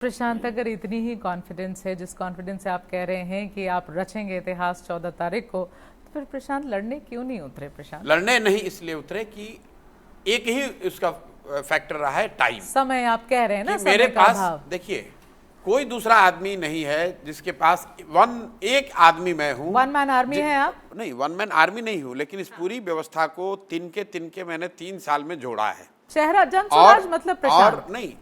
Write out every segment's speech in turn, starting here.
प्रशांत, अगर इतनी ही कॉन्फिडेंस है, जिस कॉन्फिडेंस से आप कह रहे हैं कि आप रचेंगे इतिहास 14 तारीख को, तो फिर प्रशांत लड़ने क्यों नहीं उतरे? प्रशांत लड़ने नहीं इसलिए उतरे कि एक ही उसका फैक्टर रहा है, टाइम, समय। आप कह रहे हैं ना, मेरे समय का पास अभाव। देखिए कोई दूसरा आदमी नहीं है जिसके पास एक आदमी मैं हूं। वन मैन आर्मी है आप? नहीं, वन मैन आर्मी नहीं हूं, लेकिन इस पूरी व्यवस्था को तिनके मैंने 3 साल में जोड़ा है। चेहरा जनसुराज मतलब प्रशांत। और नहीं,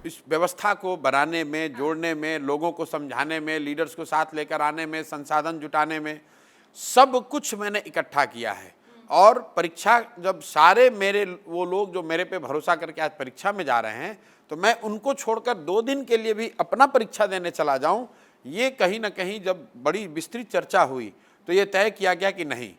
इस व्यवस्था को बनाने में, जोड़ने में, लोगों को समझाने में, लीडर्स को साथ लेकर आने में, संसाधन जुटाने में, सब कुछ मैंने इकट्ठा किया है। और परीक्षा जब सारे मेरे वो लोग जो मेरे पे भरोसा करके आज परीक्षा में जा रहे हैं, तो मैं उनको छोड़कर 2 दिन के लिए भी अपना परीक्षा देने चला जाऊं, ये कहीं ना कहीं जब बड़ी विस्तृत चर्चा हुई तो ये तय किया गया कि नहीं,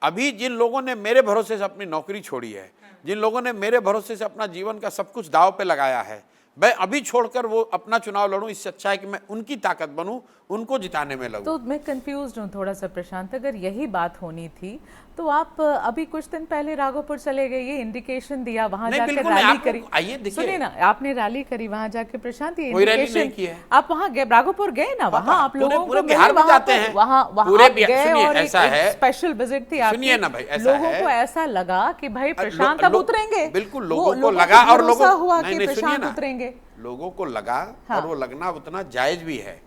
अभी जिन लोगों ने मेरे भरोसे से अपनी नौकरी छोड़ी है, जिन लोगों ने मेरे भरोसे से अपना जीवन का सब कुछ दांव पे लगाया है, मैं अभी छोड़कर वो अपना चुनाव लड़ूं, इससे अच्छा है कि मैं उनकी ताकत बनूं, उनको जिताने में लगूं। तो मैं कंफ्यूज हूँ थोड़ा सा प्रशांत। अगर यही बात होनी थी तो आप अभी कुछ दिन पहले राघोपुर चले गए, ये इंडिकेशन दिया, वहां जाकर रैली करी। आइए देखिए, सुनिए ना, आपने रैली करी वहां जाके प्रशांत, ये कोई रैली नहीं इंडिकेशन की है। आप वहां गए, राघोपुर गए ना, वहां आप लोगों पूरे को बिहार में जाते हैं, वहां पूरे गए और ऐसा है, स्पेशल विजिट थी आपकी। सुनिए ना भाई, ऐसा लोगों को ऐसा लगा कि भाई प्रशांत अब उतरेंगे। बिल्कुल लोगों को लगा, और लोगों हुआ कि प्रशांत उतरेंगे, लोगों को लगा। और वो लगना उतना जायज भी है।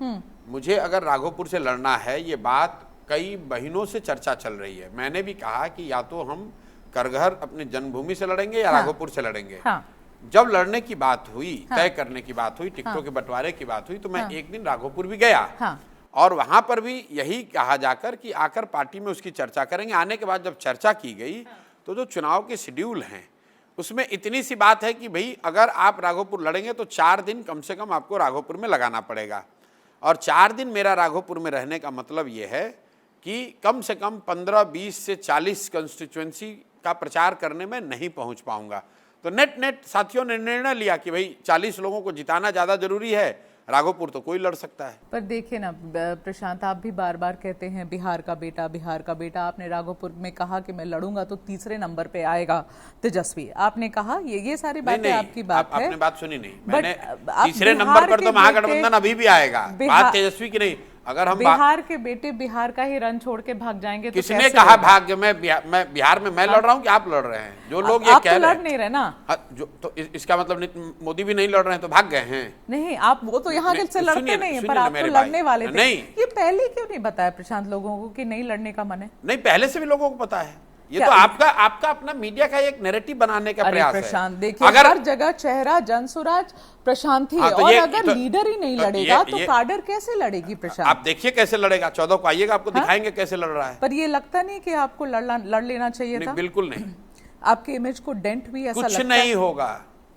मुझे अगर राघोपुर से लड़ना है, ये बात कई महीनों से चर्चा चल रही है। मैंने भी कहा कि या तो हम करगहर अपनी जन्मभूमि से लड़ेंगे या राघोपुर से लड़ेंगे। जब लड़ने की बात हुई, तय करने की बात हुई, टिकटों के बंटवारे की बात हुई, तो मैं एक दिन राघोपुर भी गया। और वहां पर भी यही कहा जाकर कि आकर पार्टी में उसकी चर्चा करेंगे। आने के बाद जब चर्चा की गई तो जो चुनाव के शेड्यूल हैं उसमें इतनी सी बात है कि भाई अगर आप राघोपुर लड़ेंगे तो 4 दिन कम से कम आपको राघोपुर में लगाना पड़ेगा। और 4 दिन मेरा राघोपुर में रहने का मतलब ये है कि कम से कम 15, 20 से 40 कंस्टिट्यूएंसी का प्रचार करने में नहीं पहुंच पाऊंगा। तो नेट साथियों ने निर्णय लिया कि भाई 40 लोगों को जिताना ज़्यादा जरूरी है, राघोपुर तो कोई लड़ सकता है। पर देखिए ना प्रशांत, आप भी बार बार कहते हैं बिहार का बेटा, बिहार का बेटा। आपने राघोपुर में कहा कि मैं लड़ूंगा तो तीसरे नंबर पे आएगा तेजस्वी। आपने कहा ये सारी बातें आपकी बात है। आपने बात सुनी नहीं, मैंने तीसरे नंबर पर तो महागठबंधन अभी भी आएगा, बात तेजस्वी की नहीं। अगर हम बिहार के बेटे बिहार का ही रन छोड़ के भाग जाएंगे तो किसने कहा भाग्य में बिहार में मैं लड़ रहा हूँ कि आप लड़ रहे हैं? जो लोग ये कह रहे हैं नहीं रहे ना, जो तो इसका मतलब मोदी भी नहीं लड़ रहे हैं तो भाग गए हैं? नहीं, आप वो तो यहाँ से लड़ते नहीं है, पर आप तो लड़ने वाले थे। नहीं, ये पहले क्यों नहीं बताया प्रशांत लोगों को कि नहीं लड़ने का मन है? नहीं, पहले से भी लोगों को पता है। ये तो आपका अपना मीडिया का एक नैरेटिव बनाने का प्रयास है। प्रशांत देखिए, अगर हर जगह चेहरा जनसुराज प्रशांत ही है, और अगर लीडर ही नहीं लड़ेगा तो काडर कैसे लड़ेगी? प्रशांत आप देखिए कैसे लड़ेगा, 14 को आइएगा, आपको दिखाएंगे कैसे लड़ रहा है। पर ये लगता नहीं कि आपको लड़ लेना चाहिए था? बिल्कुल नहीं। आपके इमेज को डेंट भी ऐसा कुछ नहीं होगा,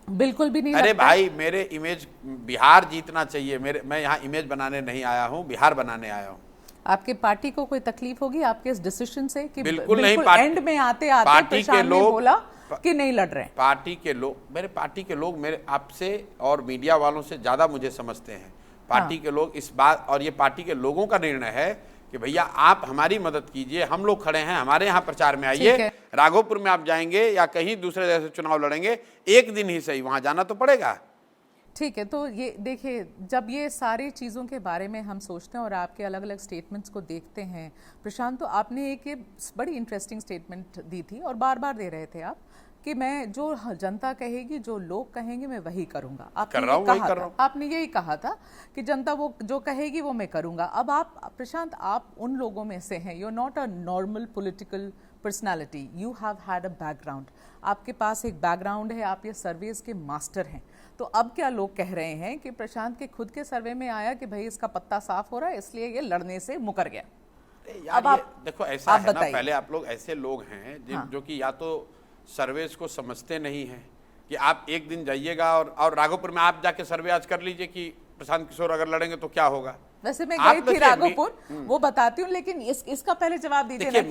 बिल्कुल भी नहीं। अरे भाई, मेरे इमेज, बिहार जीतना चाहिए। मैं यहाँ इमेज बनाने नहीं आया हूँ, बिहार बनाने आया हूँ। आपके पार्टी को कोई तकलीफ होगी आपके इस डिसीजन से कि बिल्कुल नहीं। एंड में आते प्रशांत ने बोला कि नहीं लड़ रहे? पार्टी के लोग, मेरे पार्टी के लोग मेरे आपसे और मीडिया वालों से ज्यादा मुझे समझते हैं। पार्टी के लोग इस बात, और ये पार्टी के लोगों का निर्णय है कि भैया आप हमारी मदद कीजिए, हम लोग खड़े हैं, हमारे यहाँ प्रचार में आइए। राघोपुर में आप जाएंगे या कहीं दूसरे जगह से चुनाव लड़ेंगे, एक दिन ही सही वहां जाना तो पड़ेगा। ठीक है, तो ये देखिए, जब ये सारी चीज़ों के बारे में हम सोचते हैं और आपके अलग अलग स्टेटमेंट्स को देखते हैं प्रशांत, तो आपने एक ये बड़ी इंटरेस्टिंग स्टेटमेंट दी थी और बार बार दे रहे थे आप कि मैं जो जनता कहेगी, जो लोग कहेंगे, मैं वही करूंगा। आपने यही कहा था कि जनता वो जो कहेगी वो मैं करूंगा। अब आप प्रशांत, आप उन लोगों में से हैं, you are not a normal political personality, you have had a background, आपके पास एक बैकग्राउंड है, आप ये सर्वेज के मास्टर हैं। तो अब क्या लोग कह रहे हैं कि प्रशांत के खुद के सर्वे में आया कि भाई इसका पत्ता साफ हो रहा है, इसलिए ये लड़ने से मुकर गया। अब आप देखो, ऐसा है ना, पहले आप लोग ऐसे लोग हैं जो कि या तो सर्वेस को समझते नहीं है कि आप एक दिन जाइएगा और राघोपुर में आप जाके सर्वे आज कर लीजिए कि प्रशांत किशोर अगर लड़ेंगे तो क्या होगा। वैसे मैं गई थी राघोपुर, वो बताती हूँ, लेकिन इसका पहले जवाब दीजिए ना कि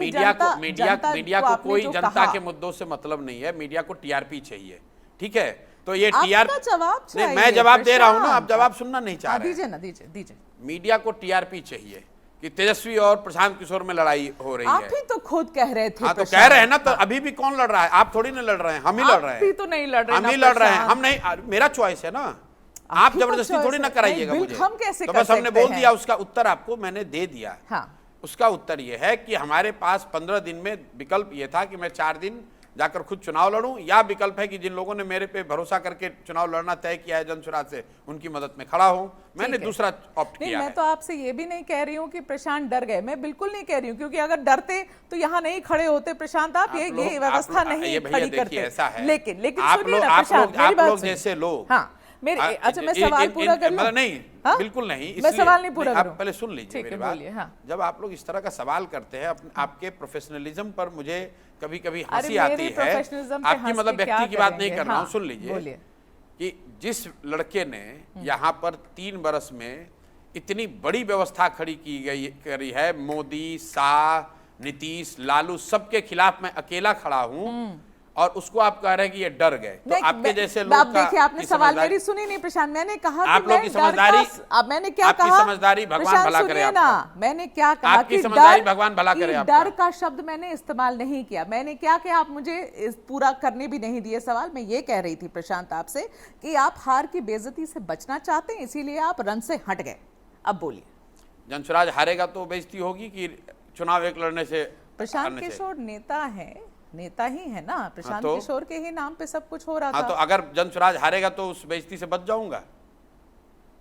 मीडिया को कोई जनता के मुद्दों से मतलब नहीं है, मीडिया को टीआरपी चाहिए। ठीक है, तो ये टीआरपी जवाब नहीं, मैं जवाब दे रहा हूँ ना, आप जवाब सुनना नहीं चाह रहे। दीजिए ना, दीजिए। मीडिया को टीआरपी चाहिए कि तेजस्वी और प्रशांत किशोर में लड़ाई हो रही है। आप ही तो खुद कह रहे थे। हाँ, तो कह रहे हैं ना, तो अभी भी कौन लड़ रहा है? आप थोड़ी ना लड़ रहे हैं, हम ही लड़ रहे हैं। आप भी तो नहीं लड़ रहे, हम ही लड़ रहे हैं, हम नहीं, मेरा चॉइस है ना। आप जबरदस्ती थोड़ी ना कराइएगा मुझे, हम कैसे तो कर बस हमने सकते बोल हैं? दिया, उसका उत्तर आपको मैंने दे दिया। हाँ। उसका उत्तर ये है कि हमारे पास 15 दिन में विकल्प ये था कि मैं 4 दिन जाकर खुद चुनाव लड़ूं, या विकल्प है कि जिन लोगों ने मेरे पे भरोसा करके चुनाव लड़ना तय किया है जनसुराज से, उनकी मदद में खड़ा हूं। मैंने दूसरा ऑप्ट नहीं, किया मैं है। तो आपसे ये भी नहीं कह रही हूँ कि प्रशांत डर गए, मैं बिल्कुल नहीं कह रही हूँ, क्योंकि अगर डरते तो यहाँ नहीं खड़े होते प्रशांत। आप ये व्यवस्था नहीं खड़ी करते। ऐसा है, लेकिन आप सुनिए ना प्रशांत, मेरी बात सुनिए। जैसे लोग, हाँ मेरे, अच्छा मैं सवाल पूरा कर लूं? नहीं, हाँ? बिल्कुल नहीं, मैं सवाल नहीं पूरा आप करूं? पहले सुन लीजिए मेरी बात। हाँ। जब आप लोग इस तरह का सवाल करते हैं, आपके प्रोफेशनलिज्म पर मुझे कभी कभी अरे हंसी आती है। आपकी मतलब व्यक्ति की बात नहीं कर रहा हूं, सुन लीजिए कि जिस लड़के ने यहाँ पर 3 बरस में इतनी बड़ी व्यवस्था खड़ी करी है, मोदी, शाह, नीतीश, लालू, सबके खिलाफ मैं अकेला खड़ा हूं, और उसको आप कह रहे हैं कि ये डर गए। तो आपके जैसे लोग, आप देखिए, आपने सवाल मेरी सुनी नहीं प्रशांत। मैंने कहा आप लोग की समझदारी, अब मैंने क्या कहा, आपकी समझदारी भगवान भला करे ना, मैंने क्या कहा आपकी समझदारी भगवान भला करे। डर का शब्द मैंने इस्तेमाल नहीं किया। मैंने क्या किया, आप मुझे इस पूरा करने भी नहीं दिए सवाल। मैं ये कह रही थी प्रशांत आपसे कि आप हार की बेइज्जती से बचना चाहते हैं, इसीलिए आप रन से हट गए। अब बोलिए। जनसुराज हारेगा तो बेइज्जती होगी कि चुनाव एक लड़ने से? प्रशांत किशोर नेता है, नेता ही है ना, प्रशांत किशोर के ही नाम पे सब कुछ हो रहा था। तो अगर जनसुराज हारेगा तो उस बेइज्जती से बच जाऊंगा?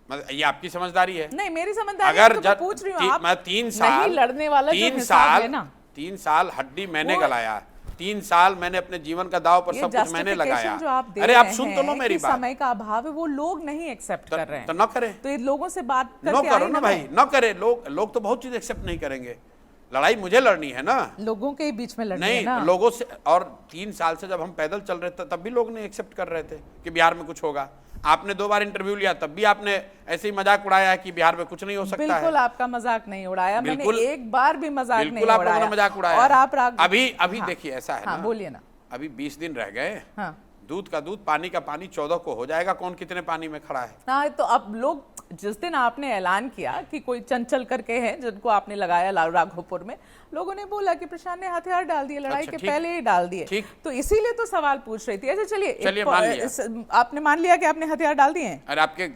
मतलब ये आपकी समझदारी है? नहीं, मेरी समझदारी अगर तो पूछ रही हूँ। मैं 3 साल नहीं लड़ने वाला 3 साल हड्डी मैंने गलाया, 3 साल मैंने अपने जीवन का दाव पर सब कुछ मैंने लगाया। अरे आप सुन तो लो मेरी बात। समय का अभाव है, वो लोग नहीं एक्सेप्ट कर रहे हैं, तो न करें। तो ये लोगों से बात करके करो ना भाई, न करे। लोग तो बहुत चीज एक्सेप्ट नहीं करेंगे। लड़ाई मुझे लड़नी है ना, लोगों के बीच में लड़नी नहीं है ना। लोगों से। और 3 साल से जब हम पैदल चल रहे थे तब भी लोग नहीं एक्सेप्ट कर रहे थे कि बिहार में कुछ होगा। आपने 2 बार इंटरव्यू लिया, तब भी आपने ऐसे ही मजाक उड़ाया है कि बिहार में कुछ नहीं हो सकता है। बिल्कुल आपका मजाक नहीं उड़ाया मैंने, एक बार भी मजाक नहीं उड़ाया। बिल्कुल आप लोगों ने मजाक उड़ाया। और आप अभी देखिए ऐसा है ना, बोलिए ना। अभी 20 दिन रह गए। हाँ। दूध का दूध, पानी का पानी 14 को हो जाएगा। कौन कितने पानी में खड़ा है? हाँ, तो अब लोग, जिस दिन आपने ऐलान किया कि कोई चंचल करके हैं जिनको आपने लगाया राघोपुर में, लोगों ने बोला कि प्रशांत ने हथियार डाल दिए, लड़ाई के पहले ही डाल दिए। तो इसीलिए तो सवाल पूछ रही थी। अच्छा चलिए आपने मान लिया कि आपने हथियार डाल दिए हैं। अरे आपके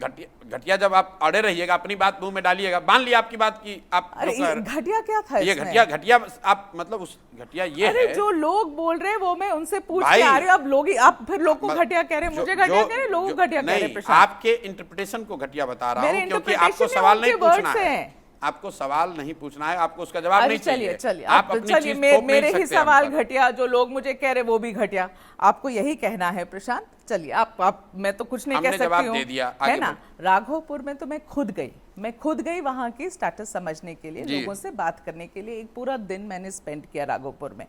घटिया जब आप अड़े रहिएगा, अपनी बात मुंह में डालिएगा। मान लिया आपकी बात की आप। घटिया क्या था ये? घटिया आप मतलब उस घटिया ये है, जो लोग बोल रहे हैं वो मैं उनसे पूछ के आ रही हूँ। अब लोग, आप फिर लोग को घटिया कह रहे हैं, मुझे घटिया कह रहे हैं, लोगों को घटिया कह रहे हैं। आपके इंटरप्रिटेशन को घटिया बता रहा हूँ, क्योंकि आपको सवाल नहीं पूछना है। आपको सवाल नहीं पूछना है, आपको उसका जवाब नहीं चाहिए। चलिए मेरे ही सवाल घटिया, जो लोग मुझे कह रहे वो भी घटिया, आपको यही कहना है प्रशांत। चलिए आप मैं तो कुछ नहीं कह सकती हूँ, है ना। राघोपुर में तो मैं खुद गई वहां की स्टेटस समझने के लिए, लोगों से बात करने के लिए। एक पूरा दिन मैंने स्पेंड किया राघोपुर में।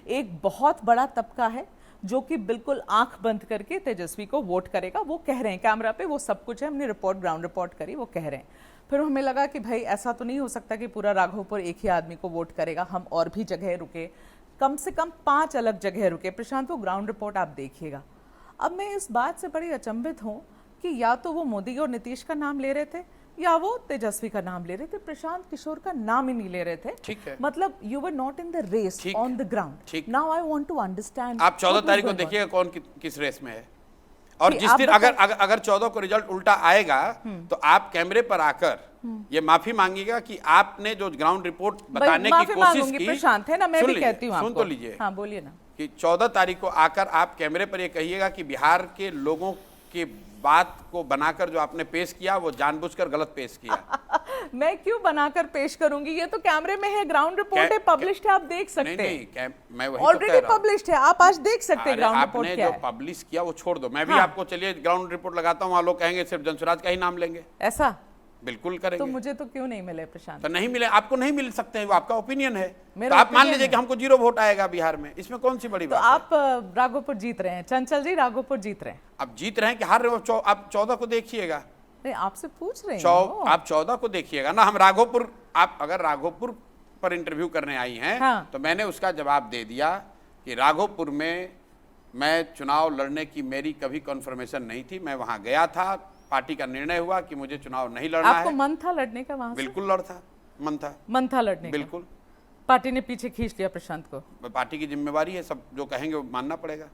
एक बहुत बड़ा तबका है जो कि बिल्कुल आंख बंद करके तेजस्वी को वोट करेगा। वो कह रहे हैं कैमरा पे, वो सब कुछ है, हमने ग्राउंड रिपोर्ट करी, वो कह रहे हैं। फिर हमें लगा कि भाई ऐसा तो नहीं हो सकता कि पूरा राघोपुर एक ही आदमी को वोट करेगा। हम और भी जगह रुके, कम से कम 5 अलग जगह रुके। प्रशांत, वो ग्राउंड रिपोर्ट आप देखिएगा। अब मैं इस बात से बड़ी अचंभित हूँ कि या तो वो मोदी और नीतीश का नाम ले रहे थे या वो तेजस्वी का नाम ले रहे थे, प्रशांत किशोर का नाम ही नहीं ले रहे थे। ठीक है। मतलब you were not in the race on the ground. Now I want to understand. आप 14 तारीख को देखिएगा कौन किस रेस में है। और जिस दिन अगर 14 को रिजल्ट उल्टा आएगा तो आप कैमरे पर आकर ये माफी मांगिएगा कि आपने जो ग्राउंड रिपोर्ट बताने की कोशिश की। प्रशांत, है ना, मैं भी कहती हूँ, सुन तो लीजिए। हाँ बोलिए ना। कि 14 तारीख को आकर आप कैमरे पर ये कहिएगा कि बिहार के लोगों के बात को बनाकर जो आपने पेश किया वो जानबूझकर गलत पेश किया। मैं क्यों बनाकर पेश करूंगी? ये तो कैमरे में है, ग्राउंड रिपोर्ट है, पब्लिश्ड है, आप देख सकते हैं। मैं वही ऑलरेडी पब्लिश्ड है, आप आज देख सकते हैं ग्राउंड रिपोर्ट क्या है। आपने जो पब्लिश किया वो छोड़ दो, मैं भी आपको चलिए ग्राउंड रिपोर्ट लगाता हूँ। लोग कहेंगे सिर्फ जनसुराज का ही नाम लेंगे, ऐसा बिल्कुल करेंगे। तो मुझे तो क्यों नहीं मिले प्रशांत? तो नहीं मिले, आपको नहीं मिल सकते हैं, वो आपका ओपिनियन है। तो आप मान लीजिए कि हमको 0 वोट आएगा बिहार में, इसमें कौन सी बड़ी बात है? आप राघोपुर जीत रहे हैं, चंचल जी, राघोपुर जीत रहे हैं। अब जीत रहे हैं कि हार रहे हो? आप 14 को देखिएगा। नहीं, आपसे पूछ रहे हैं। आप 14 को देखिएगा ना। हम राघोपुर, आप अगर राघोपुर पर इंटरव्यू करने आई हैं तो मैंने उसका जवाब दे दिया कि राघोपुर में मैं चुनाव लड़ने की मेरी कभी कन्फर्मेशन नहीं थी। मैं वहां गया था, पार्टी का निर्णय हुआ कि मुझे चुनाव नहीं लड़ना है। आपको मन था लड़ने का वहां से? बिल्कुल लड़ता मन था लड़ने बिल्कुल। पार्टी ने पीछे खींच लिया प्रशांत को? पार्टी की जिम्मेवारी है, सब जो कहेंगे वो मानना पड़ेगा।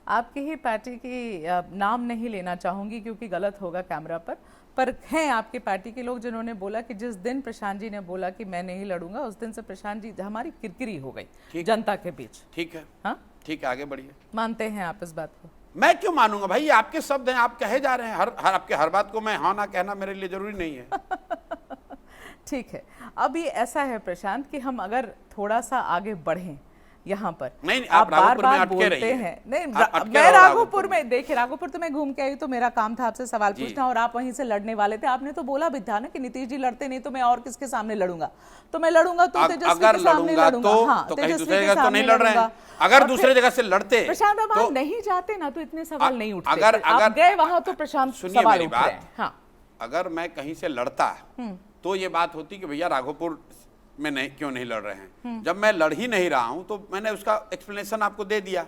आपकी ही पार्टी की नाम नहीं लेना चाहूंगी क्योंकि गलत होगा कैमरा पर हैं आपके पार्टी के लोग जिन्होंने बोला कि जिस दिन प्रशांत जी ने बोला कि मैं नहीं लड़ूंगा उस दिन से प्रशांत जी हमारी किरकिरी हो गई जनता के बीच। ठीक है, हाँ ठीक है, आगे बढ़िए। मानते हैं आप इस बात को? मैं क्यों मानूंगा भाई, आपके शब्द हैं, आप कहे जा रहे हैं, आपके हर बात को मैं हाँ ना कहना मेरे लिए जरूरी नहीं है। ठीक है, अब ये ऐसा है प्रशांत कि हम अगर थोड़ा सा आगे बढ़ें यहाँ पर, नहीं, आप बार बार बार बोलते हैं। नहीं, मैं राघोपुर में देखिए, राघोपुर तो मैं घूम के आई तो मेरा काम था आपसे सवाल पूछना और आप वहीं से लड़ने वाले थे। आपने तो बोला भी था ना कि नीतीश जी लड़ते नहीं तो मैं और किसके सामने लड़ूंगा, तो मैं लड़ूंगा तो तेजस्वी के सामने लड़ूंगा। हाँ, तो कहीं दूसरी जगह तो नहीं लड़ रहे हैं। अगर दूसरे जगह से लड़ते प्रशांत, अब आप नहीं जाते ना तो इतने सवाल नहीं उठते। अगर आप गए वहां तो प्रशांत सवाल उठ रहे हैं। हाँ, अगर मैं कहीं से लड़ता तो ये बात होती कि भैया राघोपुर में नहीं क्यों नहीं लड़ रहे हैं। जब मैं लड़ ही नहीं रहा हूं तो मैंने उसका एक्सप्लेनेशन आपको दे दिया।